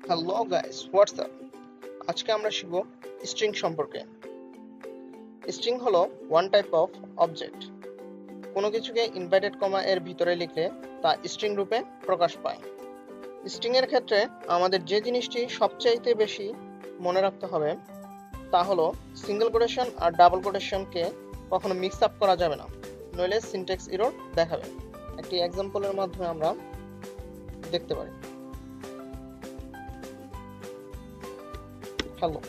Hello guys, WhatsApp. আজকে আমরা শিখব স্ট্রিং সম্পর্কে। স্ট্রিং হলো ওয়ান টাইপ অফ অবজেক্ট। কোনো কিছুকে ইনভার্টেড কমা এর ভিতরে লিখলে তা স্ট্রিং রূপে প্রকাশ পায়। স্ট্রিং এর ক্ষেত্রে আমাদের যে জিনিসটি সবচাইতে বেশি মনে রাখতে হবে তা হলো সিঙ্গেল কোটেশন আর ডাবল কোটেশনকে কখনো মিক্স আপ করা যাবে না, নইলে সিনট্যাক্স এরর দেখাবে। একটি এক্সাম্পলের মাধ্যমে আমরা দেখতে পারি। হ্যালো,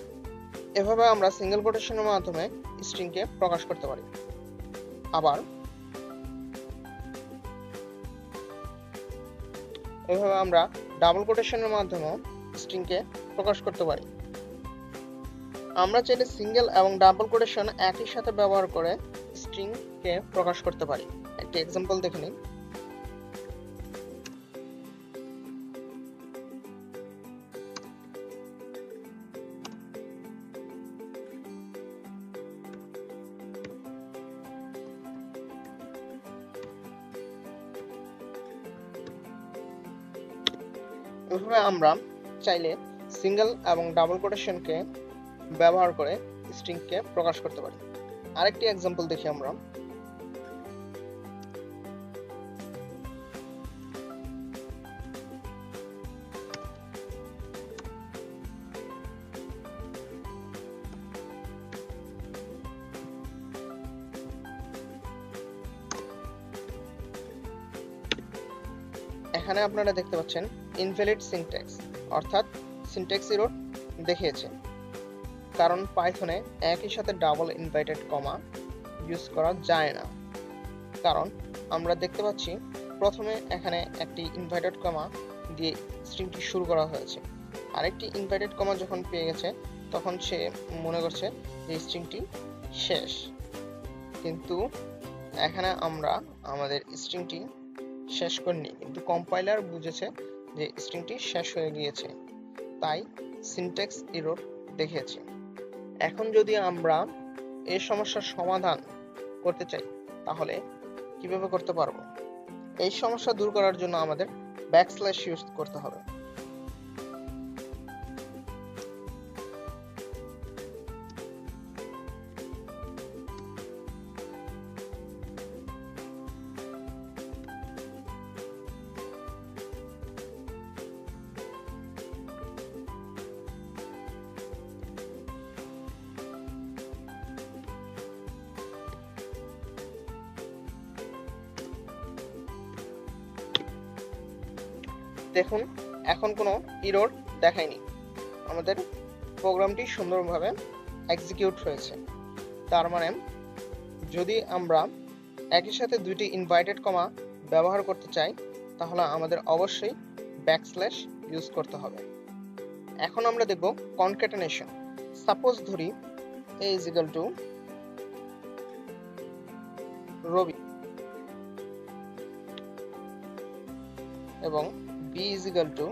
এভাবে আমরা সিঙ্গেল কোটেশনের মাধ্যমে স্ট্রিংকে প্রকাশ করতে পারি। আবার এভাবে আমরা ডাবল কোটেশনের মাধ্যমেও স্ট্রিংকে প্রকাশ করতে পারি। আমরা চাইলে সিঙ্গেল এবং ডাবল কোটেশন একই সাথে ব্যবহার করে স্ট্রিংকে প্রকাশ করতে পারি। একটি এক্সাম্পল দেখে নিই। এভাবে আমরা চাইলে সিঙ্গেল এবং ডাবল কোটেশনকে ব্যবহার করে স্ট্রিংকে প্রকাশ করতে পারি। আরেকটি এক্সাম্পল দেখি আমরা। এখানে আপনারা দেখতে পাচ্ছেন ইনভ্যালিড সিনট্যাক্স, অর্থাৎ সিনট্যাক্স এরর দেখিয়েছে, কারণ পাইথনে একই সাথে ডাবল ইনভার্টেড কমা ইউজ করা যায় না। কারণ আমরা দেখতে পাচ্ছি প্রথমে এখানে একটি ইনভার্টেড কমা দিয়ে স্ট্রিংটি শুরু করা হয়েছে, আরেকটি ইনভার্টেড কমা যখন পেয়ে গেছে তখন সে মনে করছে যে স্ট্রিংটি শেষ, কিন্তু এখানে আমরা আমাদের স্ট্রিংটি শেষ করিনি, কিন্তু কম্পাইলার বুঝেছে যে স্ট্রিংটি শেষ হয়ে গিয়েছে, তাই সিনট্যাক্স এরর দেখিয়েছে। এখন যদি আমরা এই সমস্যার সমাধান করতে চাই তাহলে কিভাবে করতে পারবো? এই সমস্যা দূর করার জন্য আমাদের ব্যাকস্ল্যাশ ইউজ করতে হবে। দেখুন, এখন কোনো এরর দেখায়নি, আমাদের প্রোগ্রামটি সুন্দরভাবে এক্সিকিউট হয়েছে। তার মানে যদি আমরা একই সাথে দুইটি ইনভার্টেড কমা ব্যবহার করতে চাই তাহলে আমাদের অবশ্যই ব্যাকস্ল্যাশ ইউজ করতে হবে। এখন আমরা দেখব কনক্যাটেনেশন। সাপোজ ধরি a is equal to Robi এবং b is equal to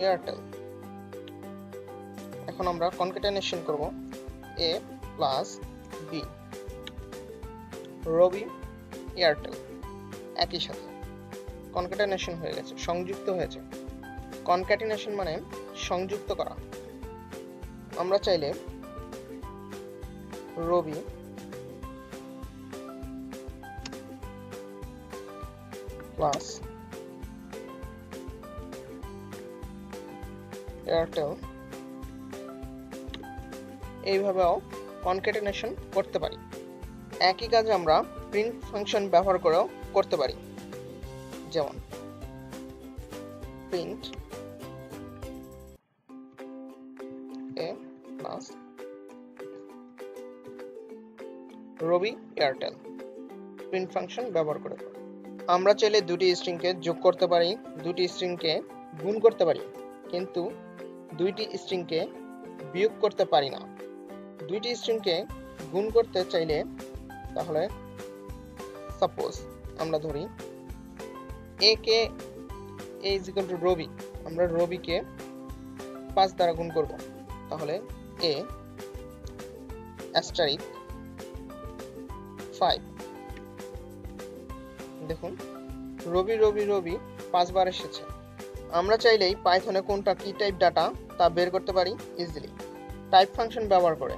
Airtel. এখন আমরা কনক্যাটেনেশন করব a plus b, Robi Airtel একই সাথে কনক্যাটেনেশন হয়ে গেছে, সংযুক্ত হয়েছে। কনক্যাটেনেশন মানে সংযুক্ত করা। আমরা চাইলে রবি প্লাস এয়ারটেল এইভাবেও কনক্যাটেনেশন করতে পারি। একই কাজ আমরা প্রিন্ট ফাংশন ব্যবহার করেও করতে পারি, যেমন প্রিন্ট এ প্লাস রবি এয়ারটেল প্রিন্ট ফাংশন ব্যবহার করে আমরা চাইলে দুটি স্ট্রিংকে যোগ করতে পারি, দুটি স্ট্রিংকে গুণ করতে পারি, কিন্তু দুইটি স্ট্রিংকে বিয়োগ করতে পারি না। দুইটি স্ট্রিংকে গুণ করতে চাইলে তাহলে সাপোজ আমরা ধরি a K a is equal to রবি, আমরা রবিকে 5 দ্বারা গুণ করব, তাহলে a * 5। দেখুন রবি রবি রবি 5 বার এসেছে। আমরা চাইলেই পাইথনে কোনটা কি টাইপ ডাটা তা বের করতে পারি ইজিলি টাইপ ফাংশন ব্যবহার করে।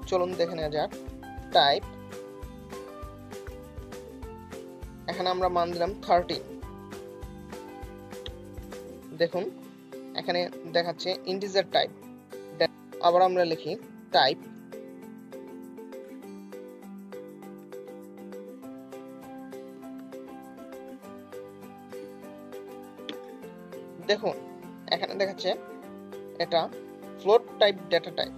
চলুন দেখে নেওয়া যাক। টাইপ, এখানে আমরা মান দিলাম 13। দেখুন এখানে দেখাচ্ছে ইন্টিজার টাইপ। আবার আমরা লিখি টাইপ, দেখুন এখানে দেখাচ্ছে এটা ফ্লোট টাইপ ডেটা টাইপ।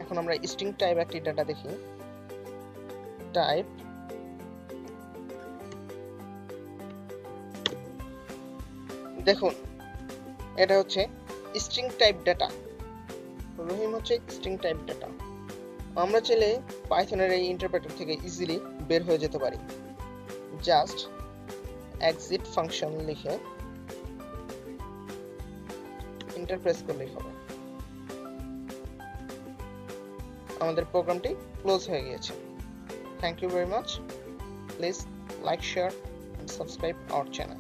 এখন আমরা স্ট্রিং টাইপ একটি ডেটা দেখি। টাইপ, দেখুন এটা হচ্ছে স্ট্রিং টাইপ ডেটা। রহিম হচ্ছে স্ট্রিং টাইপ ডেটা। আমরা চাইলে পাইথনের এই ইন্টারপ্রেটার থেকে ইজিলি বের হয়ে যেতে পারি। জাস্ট এক্সিট ফাংশন লিখে এন্টার প্রেস করলেই হবে। আমাদের প্রোগ্রামটি ক্লোজ হয়ে গিয়েছে। Thank you very much. Please like, share and subscribe our channel.